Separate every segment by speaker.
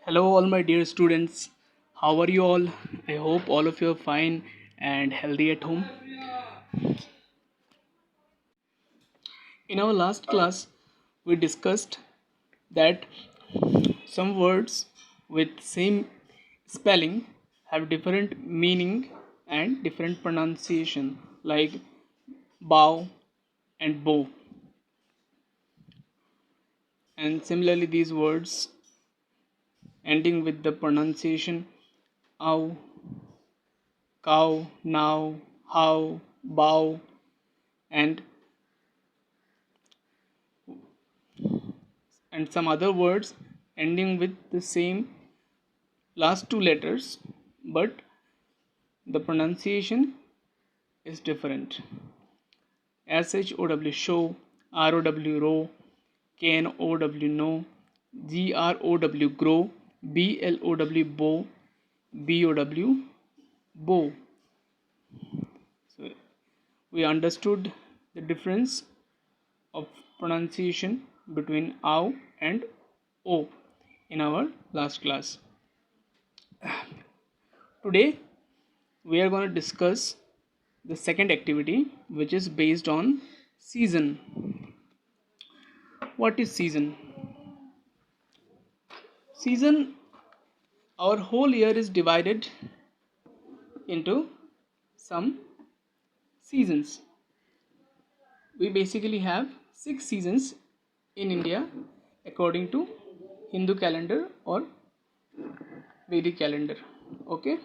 Speaker 1: Hello, all my dear students. How are you all? I hope all of you are fine and healthy at home. In our last class, we discussed that some words with same spelling have different meaning and different pronunciation, like bow and bow. And similarly, these words ending with the pronunciation ow, cow, now, how, bow, and some other words ending with the same last two letters, but the pronunciation is different. SHOW show, ROW row, KNOW no, GROW grow, BLOW bow, BOW bow. So we understood the difference of pronunciation between ow and o in our last class. Today we are going to discuss the second activity, which is based on season. What is season? Season, our whole year is divided into some seasons. We basically have 6 seasons in India according to Hindu calendar or Vedic calendar. Okay,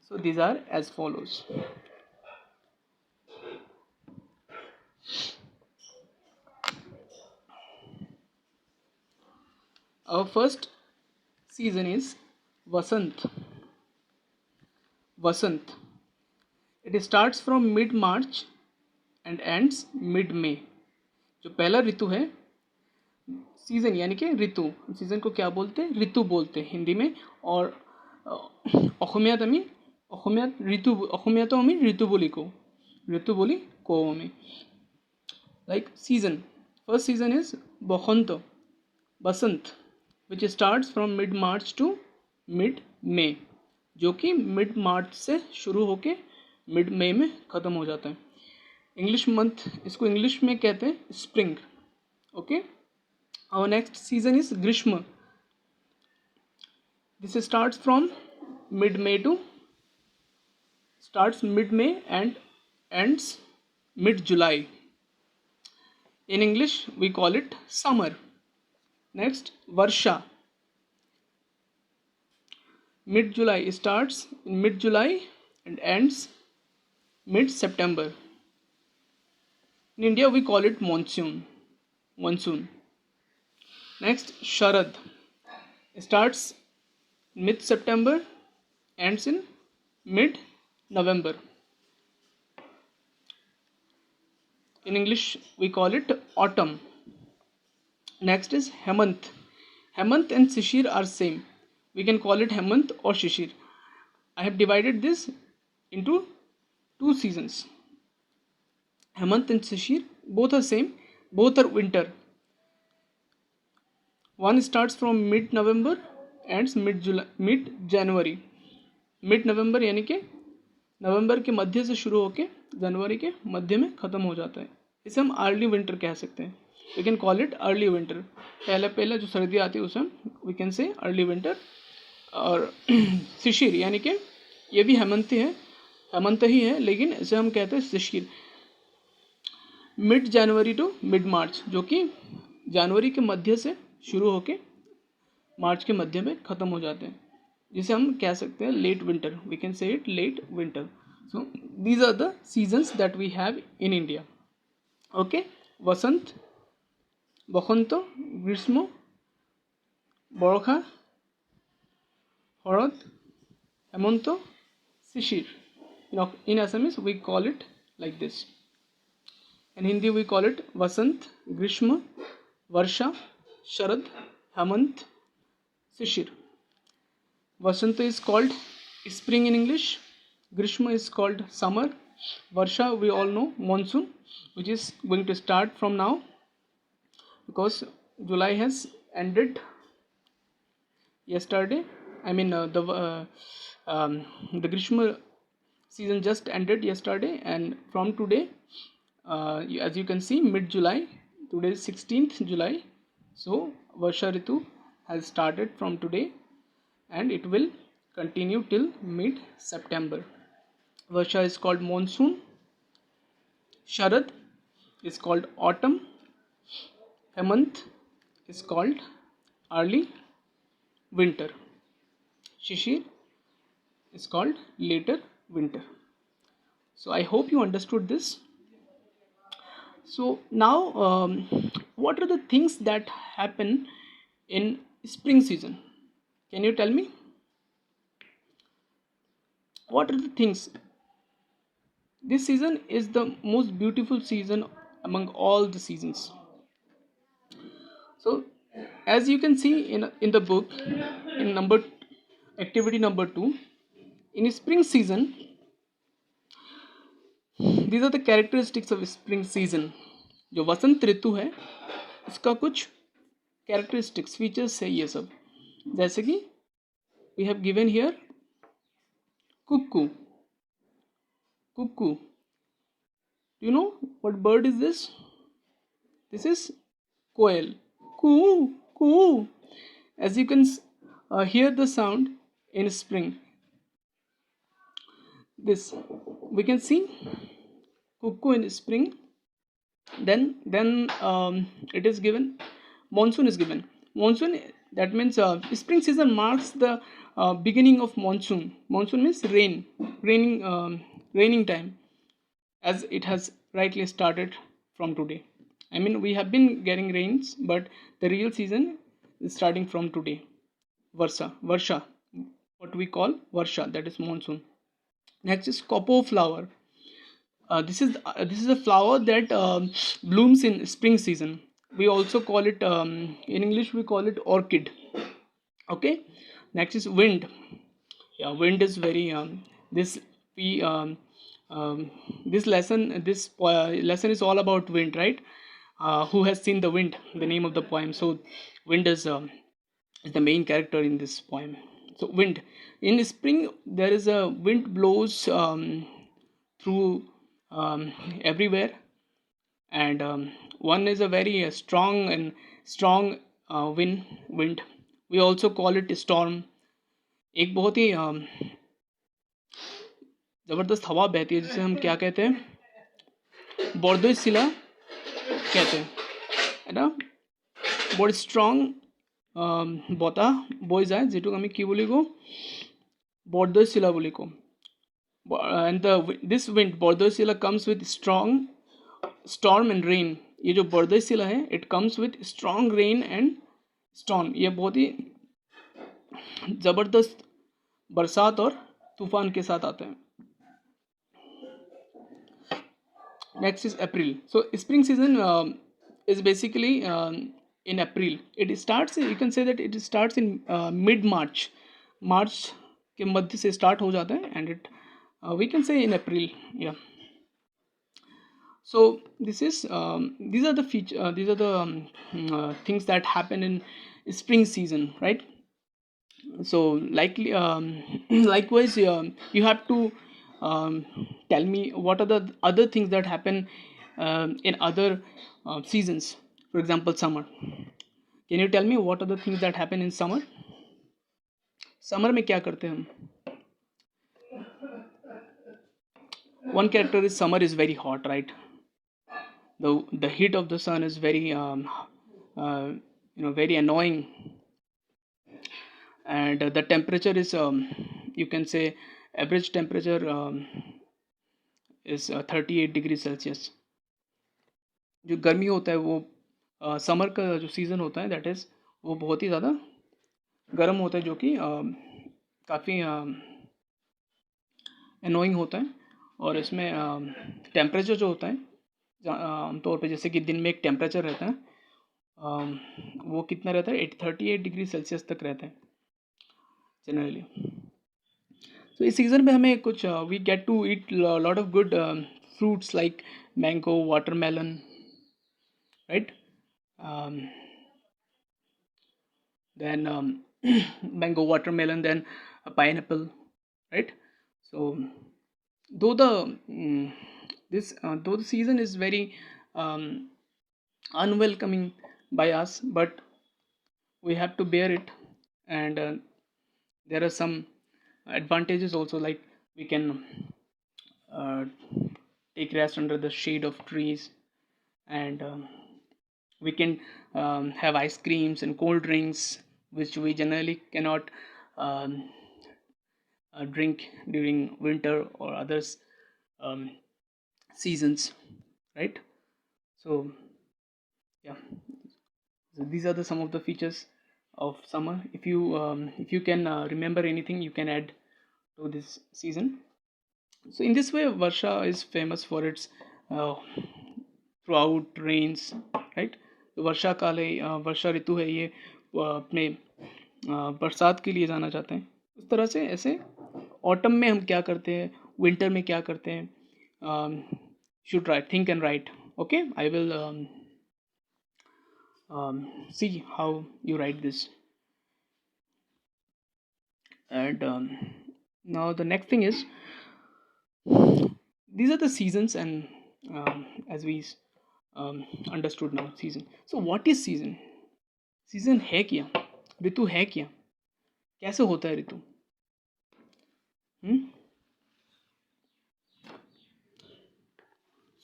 Speaker 1: so these are as follows. Our first season is Vasant. Vasant. It starts from mid March and ends mid May. जो पहला ऋतु है, season यानी कि ऋतु, season को क्या बोलते हैं? ऋतु बोलते हैं हिंदी में। और অসমীয়াত আমি অসমীয়াতো আমি ঋতু বুলি কওঁ আমি। Like season, first season is Basanta, Basant, which starts from mid March to mid May, जो कि मिड मार्च से शुरू होके मिड मई में ख़त्म हो जाता है। इंग्लिश मंथ, इसको इंग्लिश में कहते हैं spring. Okay, our next season is ग्रीष्म। This starts from mid May and ends mid July. In English, we call it summer. Next, Varsha. Mid-July starts in mid-July and ends mid-September. In India, we call it monsoon. Next, Sharad. Starts mid-September, ends in mid-November. In English, we call it autumn. Next is Hemant. Hemant and Shishir are same. We can call it Hemant or Shishir. I have divided this into two seasons. Hemant and Shishir, both are same. Both are winter. One starts from mid-November, ends mid-January. Mid-November यानी कि नवंबर के मध्य से शुरू होके जनवरी के मध्य में ख़त्म हो जाता है। इसे हम अर्ली विंटर कह सकते हैं। We can call it early winter. पहले जो सर्दी आती है उसे हम we can say early winter. और शिशिर यानी कि ये भी हेमंत ही है, लेकिन इसे हम कहते हैं शिशिर। Mid January to mid March, जो कि जनवरी के मध्य से शुरू होके मार्च के मध्य में ख़त्म हो जाते हैं, जिसे हम कह सकते हैं late winter. We can say it late winter. So these are the seasons that we have in India. Okay, वसंत, বসন্ত, গ্রীষ্ম, বর্ষা, শরৎ, হেমন্ত, শিশির। In Assamese we call it like this. In Hindi we call it Vasant, Grishma, Varsha, Sharad, Hemant, Shishir. Vasanta is called spring in English. Grishma is called summer. Varsha we all know monsoon, which is going to start from now because July has ended yesterday. I mean, the Grishma season just ended yesterday, and from today, as you can see, mid July, today is 16th July. So Varsha Ritu has started from today, and it will continue till mid September. Varsha is called monsoon. Sharad is called autumn. Hemant is called early winter. Shishir is called later winter. So I hope you understood this. So now, what are the things that happen in spring season? Can you tell me what are the things? This season is the most beautiful season among all the seasons. So, as you can see in the book, in number activity number 2, in spring season, these are the characteristics of spring season. जो वसंत ऋतु है इसका कुछ characteristics features है ये सब, जैसे कि we have given here cuckoo. Cuckoo. Do you know what bird is this? This is quail. Coo, coo. As you can hear the sound in spring. This we can see cuckoo in spring. Then it is given. Monsoon is given. Monsoon, that means spring season marks the beginning of monsoon. Monsoon means raining time, as it has rightly started from today. I mean, we have been getting rains, but the real season is starting from today. Varsha, what we call Varsha, that is monsoon. Next is Kopo flower. This is a flower that blooms in spring season. We also call it, in English we call it orchid. Okay. Next is wind. Yeah, wind is very this we this lesson is all about wind, right? Who has seen the wind, the name of the poem. So wind is the main character in this poem. So wind, in spring there is a wind blows through everywhere, and one is a very strong wind. We also call it storm. एक बहुत ही ज़बरदस्त हवा बहती है जिसे हम क्या कहते हैं, बर्दोसिला कहते हैं, है ना. बहुत स्ट्रंग বতাহ বৈ যায় যেটোক আমি কি বুলি কওঁ, বৰ্দৈচিলা বুলি কওঁ. And this wind बर्दोसिला comes with strong storm and rain. ये जो बर्दोसिला है, it comes with strong rain and storm. ये बहुत ही ज़बरदस्त बरसात और तूफान के साथ आता है. Next is April. So spring season is basically in April. It starts, you can say that it starts in mid March. March के मध्य से start हो जाता है, and it we can say in April. Yeah. So these are the things that happen in spring season, right? So likely likewise, you have to tell me what are the other things that happen in other seasons. For example, summer. Can you tell me what are the things that happen in summer? Summer में क्या करते हैं हम? One character is summer is very hot, right? The heat of the sun is very very annoying, and the temperature is you can say average temperature is 38 degrees Celsius. जो गर्मी होता है वो समर का जो सीज़न होता है, that is वो बहुत ही ज़्यादा गर्म होता है, जो कि काफ़ी एनोइंग होता है. और इसमें टेम्परेचर जो होता है आमतौर पे, जैसे कि दिन में एक टेम्परेचर रहता है, वो कितना रहता है, 38 डिग्री सेल्सियस तक रहता है जनरली. तो इस सीज़न में हमें कुछ we get to eat lot of good fruits like mango, watermelon, right. Then mango, watermelon, then a pineapple, right? So though the though the season is very um, unwelcoming by us, but we have to bear it. And there are some advantages also, like we can uh, take rest under the shade of trees, and we can have ice creams and cold drinks, which we generally cannot um, drink during winter or others um, seasons, right? So yeah, so these are the some of the features of summer. If you can remember anything, you can add to this season. So in this way, Varsha is famous for its uh, throughout rains, right? तो वर्षा काल है, वर्षा ऋतु है ये, अपने बरसात के लिए जाना चाहते हैं। उस तरह से ऐसे ऑटम में हम क्या करते हैं, विंटर में क्या करते हैं, should write think and right. Okay, I will see how you write this. And now the next thing is, these are the seasons, and as we understood now, season. So what is season? Season है क्या, ऋतु है क्या, कैसे होता है ऋतु?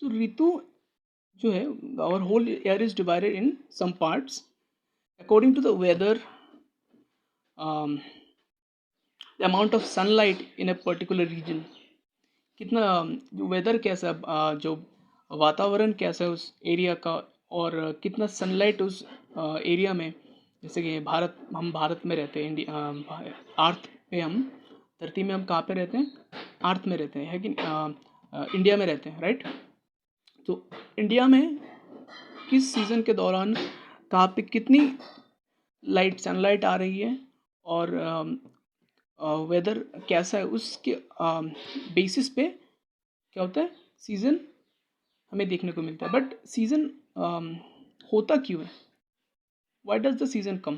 Speaker 1: सो ऋतु जो है, our whole year is divided in some parts according to the weather, the amount of sunlight in a particular region. कितना जो वेदर कैसा है, जो वातावरण कैसा है उस एरिया का, और कितना सनलाइट उस एरिया में। जैसे कि हम भारत में रहते हैं, इंडिया अर्थ पे, हम धरती में हम कहाँ पे रहते हैं, अर्थ में रहते हैं, है कि इंडिया में रहते हैं, राइट? तो इंडिया में किस सीज़न के दौरान कहाँ पे कितनी सनलाइट आ रही है, और वेदर कैसा है, उसके बेसिस पे क्या होता है, सीज़न हमें देखने को मिलता है। बट सीज़न होता क्यों है? Why does the season come?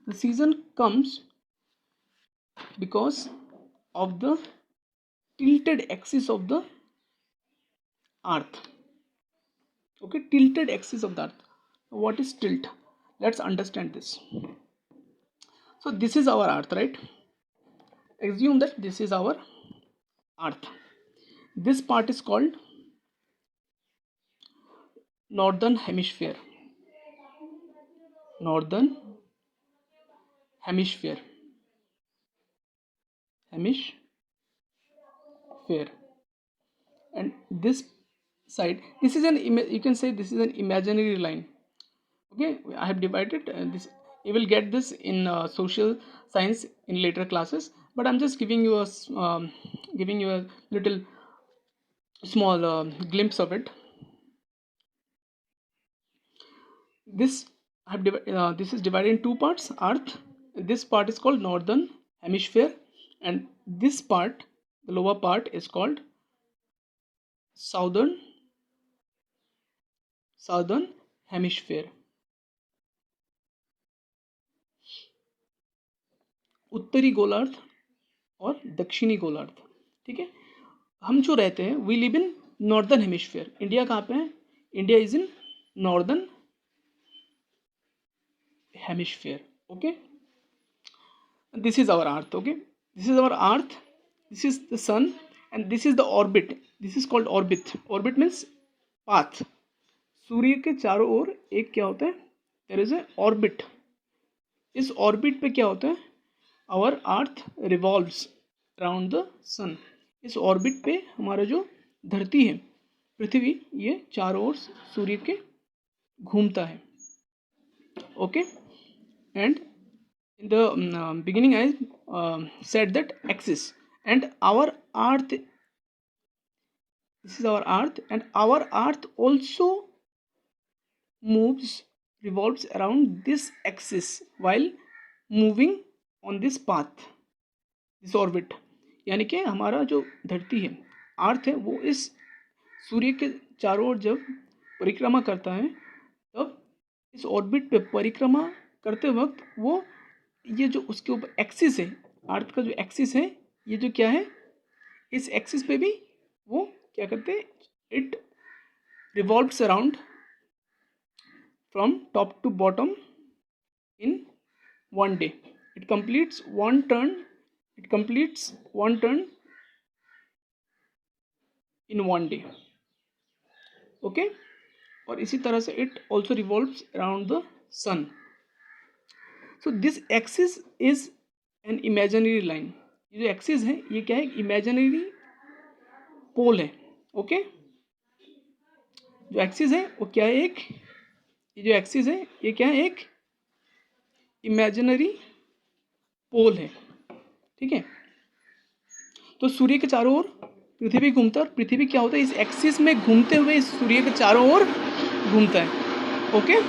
Speaker 1: The season comes because of the tilted axis of the earth. Okay, tilted axis of the earth. What is tilt? Let's understand this. So this is our earth, right? Assume that this is our earth. This part is called northern hemisphere. Northern hemisphere. Hemisphere. And this side, this is you can say this is an imaginary line. Okay, I have divided this. You will get this in social science in later classes, but I'm just giving you a little small glimpse of it. This this is divided in two parts: earth. This part is called northern hemisphere, and this part, the lower part, is called southern hemisphere. उत्तरी गोलार्ध और दक्षिणी गोलार्ध। ठीक है, हम जो रहते हैं, we live in northern hemisphere. India कहाँ पे है? India is in northern hemisphere. Okay, this is our earth. Okay, this is our earth, this is the sun, and this is the orbit. This is called orbit. Orbit means path. सूर्य के चारों ओर एक क्या होता है? There is a orbit. इस orbit पे क्या होता है? Our earth revolves around the sun. इस ऑर्बिट पे हमारा जो धरती है, पृथ्वी, ये चारों ओर सूर्य के घूमता है। Okay, and in the beginning I said that axis, and our earth, this is our earth, and our earth also revolves around this axis while moving on this path, this orbit। यानी कि हमारा जो धरती है, अर्थ है, वो इस सूर्य के चारों ओर जब परिक्रमा करता है, तब इस ऑर्बिट पे परिक्रमा करते वक्त वो ये जो उसके ऊपर एक्सिस है, अर्थ का जो एक्सिस है, ये जो क्या है, इस एक्सिस पे भी वो क्या करते हैं, it revolves around from top to bottom in one day. It completes one turn. It completes one turn in one day. Okay. और इसी तरह से it also revolves around the sun. So this axis is an imaginary line. ये जो axis है ये क्या है, imaginary pole है. Okay. जो axis है वो क्या है, एक ये जो axis है ये क्या है, एक imaginary pole है. ठीक है. तो सूर्य के चारों ओर पृथ्वी घूमता है और पृथ्वी क्या होता है, इस एक्सिस में घूमते हुए इस सूर्य के चारों ओर घूमता है. ओके.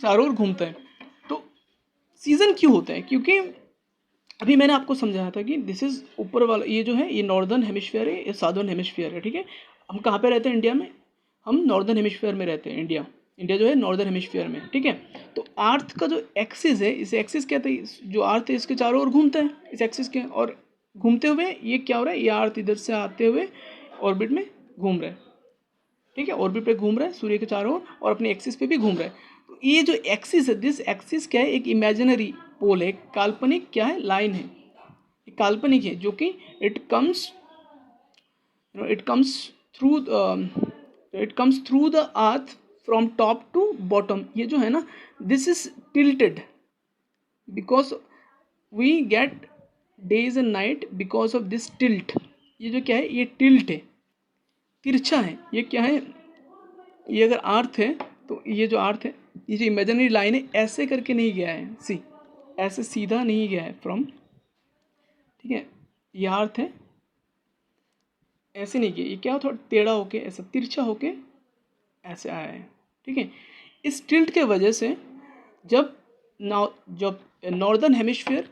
Speaker 1: चारों ओर घूमता है. तो सीजन क्यों होता है, क्योंकि अभी मैंने आपको समझाया था कि दिस इज ऊपर वाला ये जो है ये नॉर्दर्न हेमिस्फीयर है, ये साउदर्न हेमिस्फीयर है. ठीक है. हम कहाँ पे रहते हैं इंडिया में, हम नॉर्दर्न हेमिस्फीयर में रहते हैं. इंडिया जो है नॉर्दर्न हेमिस्फीयर में. ठीक है. तो अर्थ का जो एक्सिस है, इस एक्सिस क्या था, जो अर्थ है इसके चारों ओर घूमता है इस एक्सिस के, और घूमते हुए ये क्या हो रहा है, ये अर्थ इधर से आते हुए ऑर्बिट में घूम रहा है. ठीक है. ऑर्बिट पे घूम रहा है सूर्य के चारों ओर और अपने एक्सिस पे भी घूम रहा है. तो ये जो एक्सिस है, दिस एक्सिस क्या है, एक इमेजिनरी पोल है, काल्पनिक क्या है, लाइन है, काल्पनिक है, जो कि it comes through the earth from top to bottom. ये जो है ना, this is tilted because we get days and night because of this tilt. ये जो क्या है, ये टिल्ट है, तिरछा है. ये क्या है, ये अगर अर्थ है तो ये जो अर्थ है, ये जो इमेजिनरी लाइन है ऐसे करके नहीं गया है, सी ऐसे सीधा नहीं गया है फ्रॉम. ठीक है. ये अर्थ है, ऐसे नहीं गया, ये क्या थोड़ा टेढ़ा होके ऐसा तिरछा होके ऐसे आया है. ठीक है. इस टिल्ट के वजह से जब northern hemisphere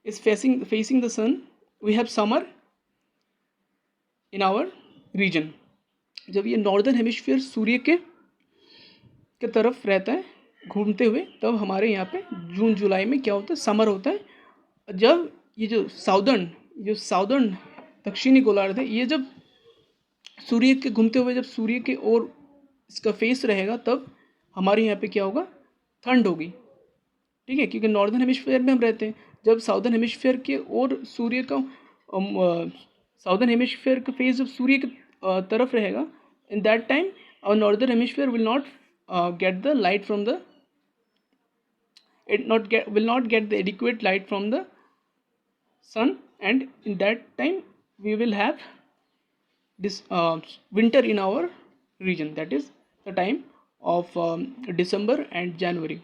Speaker 1: is facing the sun, we have summer in our region. जब ये नॉर्दर्न हेमिस्फीयर सूर्य के तरफ रहता है घूमते हुए, तब हमारे यहाँ पे जून जुलाई में क्या होता है, समर होता है. जब ये जो साउदर्न दक्षिणी गोलार्ध है, ये जब सूर्य के घूमते हुए जब सूर्य के ओर इसका फेस रहेगा, तब हमारे यहाँ पे क्या होगा, ठंड होगी. ठीक है. क्योंकि नॉर्दर्न हेमिस्फीयर में हम रहते हैं. जब साउदर्न हेमिस्फीयर के ओर सूर्य का साउदर्न हेमिस्फीयर का फेस जब सूर्य की तरफ रहेगा, in that time our northern hemisphere will not get the light from the will not get the adequate light from the sun, and in that time we will have this winter in our region. That is the time of December and January,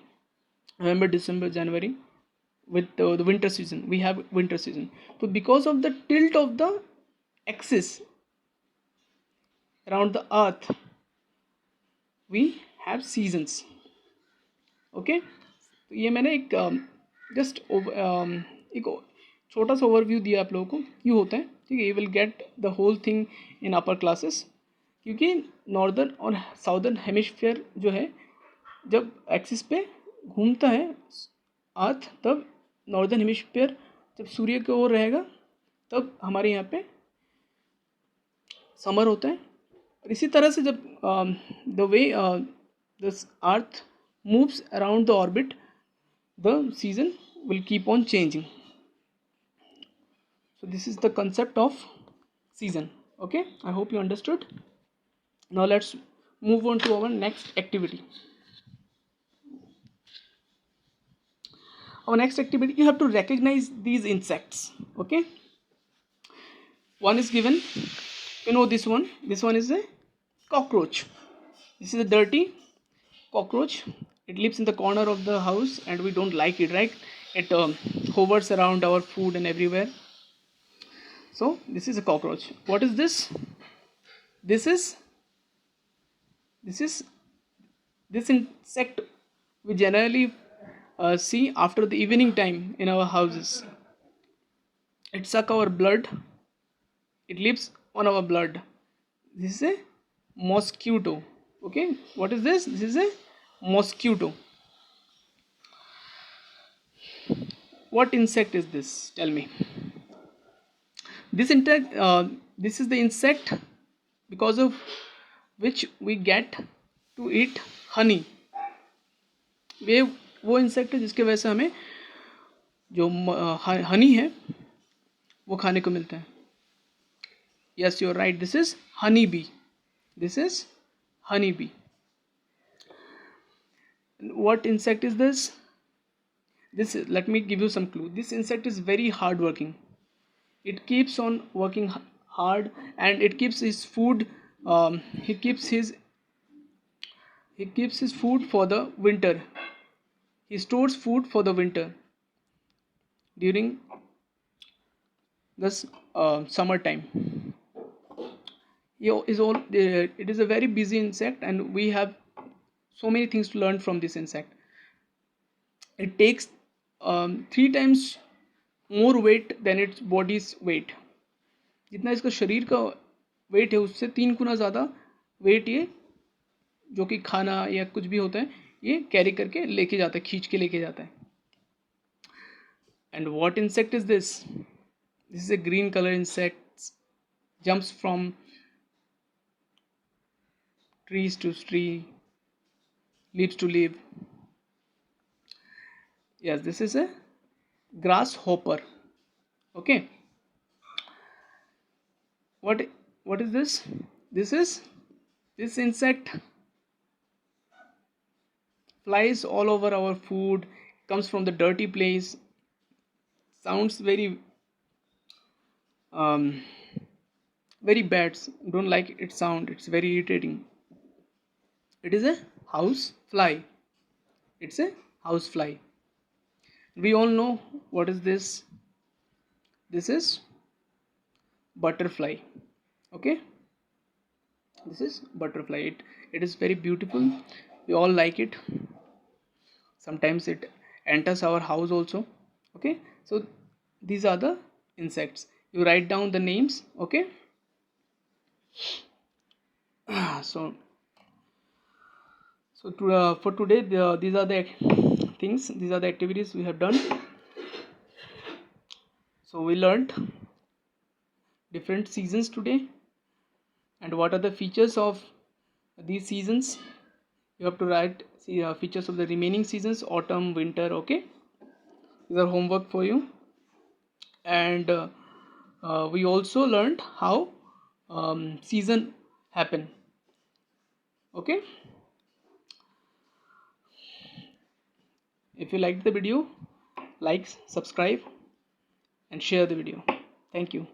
Speaker 1: November, December, January, with the winter season. We have winter season. So because of the tilt of the axis around the earth, we have seasons. Okay. तो ये मैंने एक just एक छोटा सा overview दिया आप लोगों को क्यों होता है. ठीक है. You will get the whole thing in upper classes. क्योंकि नॉर्दर्न और साउदर्न हेमिस्फीयर जो है, जब एक्सिस पे घूमता है अर्थ, तब नॉर्दर्न हेमिस्फीयर जब सूर्य की ओर रहेगा, तब हमारे यहाँ पे समर होता है. और इसी तरह से जब the way this earth moves around the orbit, the season will keep on changing. So this is the concept of season. Okay, I hope you understood. Now let's move on to our next activity. Our next activity, you have to recognize these insects. Okay, one is given, you know this one is a cockroach. This is a dirty cockroach. It lives in the corner of the house and we don't like it, right? It hovers around our food and everywhere. So this is a cockroach. What is this? This insect we generally see after the evening time in our houses. It sucks our blood. It lives on our blood. This is a mosquito. Okay, what is this? This is a mosquito. What insect is this? Tell me. This insect, this is the insect because of which we get to eat honey. वे वो insect है जिसके वजह से हमें जो हनी है वो खाने को मिलता है. Yes, you are right. This is honey bee. This is honey bee. What insect is this? This is, let me give you some clue. This insect is very hard working. It keeps on working hard, and it keeps his food. He keeps his food for the winter. He stores food for the winter during this summertime. It is a very busy insect, and we have so many things to learn from this insect. It takes 3 times more weight than its body's weight. जितना इसका शरीर का wait है उससे 3 गुना ज़्यादा wait ये जो कि खाना या कुछ भी होता है ये कैरी करके लेके जाता है, खींच के लेके जाता है. And what insect is this? This is a green colour insect. Jumps from trees to tree, leaves to leaf. Yes, this is a grasshopper. Okay. What is this? This insect flies all over our food, comes from the dirty place, sounds very very bad. Don't like its sound. It's very irritating. It is a house fly. It's a house fly. We all know what is this. This is butterfly. Okay, this is butterfly. It is very beautiful. We all like it. Sometimes it enters our house also. Okay, so these are the insects. You write down the names. Okay. For today, these are the things, these are the activities we have done. So we learned different seasons today, and what are the features of these seasons. You have to write features of the remaining seasons: autumn, winter. Okay, these are homework for you. And we also learned how season happen. Okay. If you liked the video, like, subscribe and share the video. Thank you.